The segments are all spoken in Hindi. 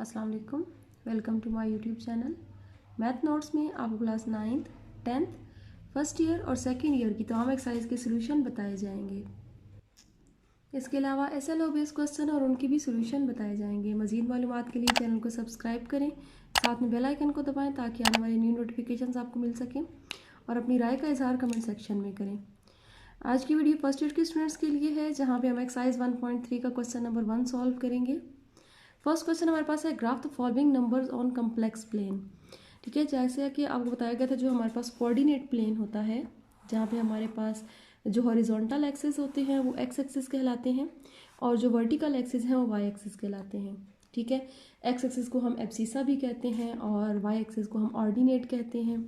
अस्सलाम वालेकुम। Welcome to my YouTube channel. Math notes में आपको class 9th, 10th, first year और सेकेंड ईयर की तमाम एक्सरसाइज के सोल्यूशन बताए जाएंगे। इसके अलावा SLO बेस्ड क्वेश्चन और उनकी भी सोल्यूशन बताए जाएंगे। मज़ीद मालूमात के लिए चैनल को सब्सक्राइब करें, साथ में बेल आइकन को दबाएं ताकि आने वाली न्यू नोटिफिकेशंस आपको मिल सकें और अपनी राय का इजहार कमेंट सेक्शन में करें। आज की वीडियो फर्स्ट ईयर के स्टूडेंट्स के लिए है, जहाँ पे हम एक्सरसाइज 1.3 का क्वेश्चन नंबर 1 सॉल्व करेंगे। फर्स्ट क्वेश्चन हमारे पास है, graph the following numbers on complex plane. ठीक है, जैसे कि आपको बताया गया था, जो हमारे पास कोऑर्डिनेट प्लेन होता है, जहाँ पे हमारे पास जो हॉरिजॉन्टल एक्सिस होते हैं वो एक्स एक्सिस कहलाते हैं और जो वर्टिकल एक्सिस हैं वो वाई एक्सिस कहलाते हैं। ठीक है, एक्स एक्सिस को हम एब्सिसा भी कहते हैं और वाई एक्सिस को हम ऑर्डिनेट कहते हैं।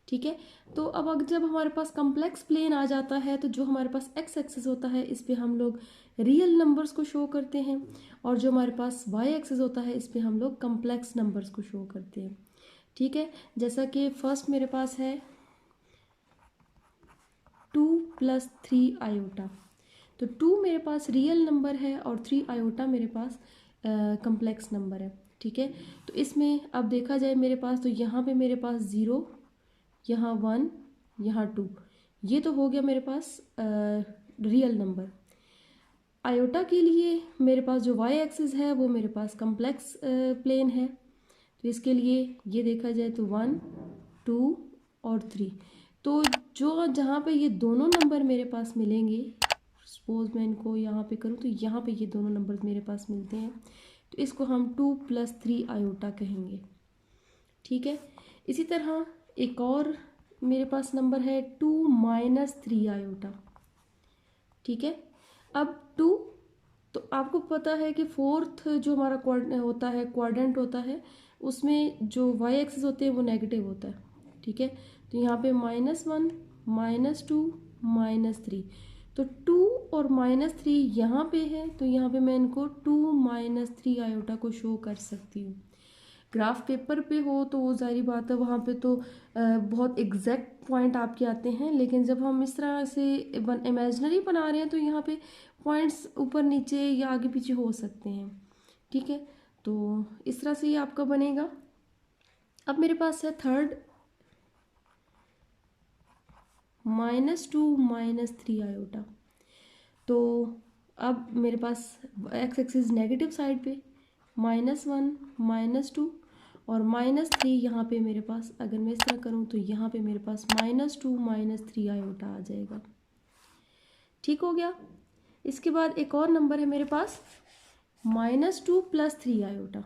ठीक है, तो अब अगर जब हमारे पास कम्प्लेक्स प्लेन आ जाता है तो जो हमारे पास एक्स एक्सिस होता है इस पे हम लोग रियल नंबर्स को शो करते हैं और जो हमारे पास वाई एक्सिस होता है इस पे हम लोग कम्प्लेक्स नंबर्स को शो करते हैं। ठीक है, जैसा कि फर्स्ट मेरे पास है 2 + 3 आयोटा। तो 2 मेरे पास रियल नंबर है और 3 आयोटा मेरे पास कम्प्लेक्स नंबर है। ठीक है, तो इसमें अब देखा जाए मेरे पास, तो यहाँ पे मेरे पास 0, यहाँ 1, यहाँ 2, ये तो हो गया मेरे पास रियल नंबर। आयोटा के लिए मेरे पास जो वाई एक्सिस है वो मेरे पास कम्प्लेक्स प्लेन है, तो इसके लिए ये देखा जाए तो 1, 2 और 3। तो जो जहाँ पे ये दोनों नंबर मेरे पास मिलेंगे, सपोज मैं इनको यहाँ पे करूँ तो यहाँ पे ये दोनों नंबर मेरे पास मिलते हैं, तो इसको हम 2 + 3 आयोटा कहेंगे। ठीक है, इसी तरह एक और मेरे पास नंबर है 2 - 3 आयोटा। ठीक है, अब 2, तो आपको पता है कि फोर्थ जो हमारा होता है क्वाड्रेंट होता है, उसमें जो वाई एक्सिस होते हैं वो नेगेटिव होता है। ठीक है, तो यहाँ पे -1, -2, -3, तो 2 और -3 यहाँ पे है, तो यहाँ पे मैं इनको 2 - 3 आयोटा को शो कर सकती हूँ। ग्राफ पेपर पे हो तो वो जाहिर बात है, वहाँ पे तो बहुत एग्जैक्ट पॉइंट आपके आते हैं, लेकिन जब हम इस तरह से इमेजिनरी बना रहे हैं तो यहाँ पे पॉइंट्स ऊपर नीचे या आगे पीछे हो सकते हैं। ठीक है, तो इस तरह से ये आपका बनेगा। अब मेरे पास है थर्ड -2 - 3 आयोटा। तो अब मेरे पास एक्स एक्सिस नेगेटिव साइड पे -1, -2 और -3 यहाँ पे मेरे पास, अगर मैं इस तरह करूँ तो यहाँ पे मेरे पास -2 - 3 आयोटा आ जाएगा। ठीक हो गया। इसके बाद एक और नंबर है मेरे पास -2 + 3 आयोटा,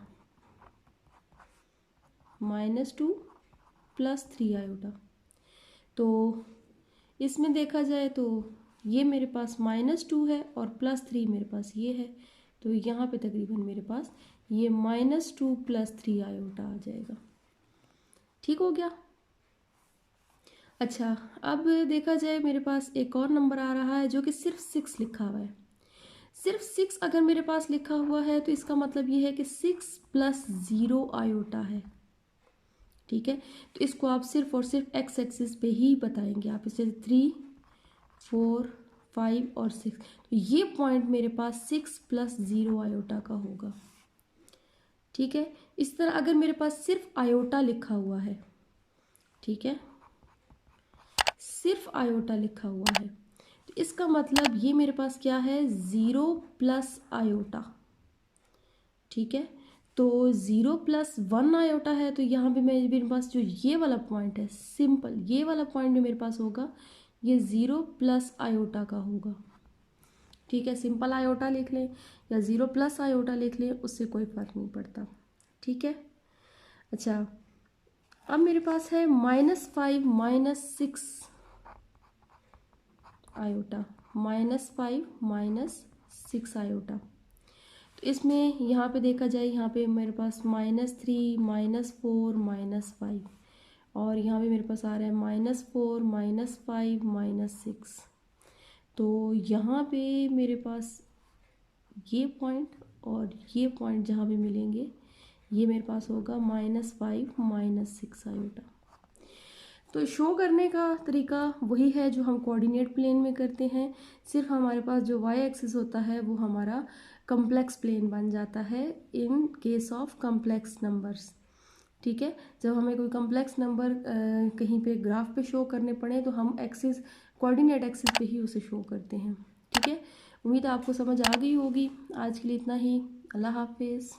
-2 + 3 आयोटा। तो इसमें देखा जाए तो ये मेरे पास -2 है और +3 मेरे पास ये है, तो यहाँ पे तकरीबन मेरे पास ये -2 + 3 आयोटा आ जाएगा। ठीक हो गया। अच्छा, अब देखा जाए मेरे पास एक और नंबर आ रहा है जो कि सिर्फ 6 लिखा हुआ है। सिर्फ 6 अगर मेरे पास लिखा हुआ है तो इसका मतलब ये है कि 6 + 0 आयोटा है। ठीक है, तो इसको आप सिर्फ और सिर्फ एक्स एक्सिस पे ही बताएंगे। आप इसे 3, 4, 5 और 6, तो ये पॉइंट मेरे पास 6 + 0 आयोटा का होगा। ठीक है, इस तरह अगर मेरे पास सिर्फ आयोटा लिखा हुआ है, ठीक है, सिर्फ आयोटा लिखा हुआ है, तो इसका मतलब ये मेरे पास क्या है, 0 + आयोटा। ठीक है, तो 0 + 1 आयोटा है, तो यहाँ पे मेरे पास जो ये वाला पॉइंट है, सिंपल ये वाला पॉइंट जो मेरे पास होगा ये 0 + आयोटा का होगा। ठीक है, सिंपल आयोटा लिख लें या 0 + आयोटा लिख लें, उससे कोई फ़र्क नहीं पड़ता। ठीक है, अच्छा, अब मेरे पास है -5 - 6 आयोटा, -5 - 6 आयोटा। तो इसमें यहाँ पे देखा जाए, यहाँ पे मेरे पास -3, -4, -5 और यहाँ पे मेरे पास आ रहा है -4, -5, -6। तो यहाँ पे मेरे पास ये पॉइंट और ये पॉइंट जहाँ पे मिलेंगे, ये मेरे पास होगा -5 - 6 आयोटा। तो शो करने का तरीका वही है जो हम कोऑर्डिनेट प्लेन में करते हैं, सिर्फ हमारे पास जो वाई एक्सिस होता है वो हमारा कम्प्लेक्स प्लेन बन जाता है in case of complex numbers. ठीक है, जब हमें कोई कम्प्लेक्स नंबर कहीं पे ग्राफ पे शो करने पड़े तो हम एक्सिस कोऑर्डिनेट एक्सिस पे ही उसे शो करते हैं। ठीक है, उम्मीद है आपको समझ आ गई होगी। आज के लिए इतना ही। अल्लाह हाफिज़।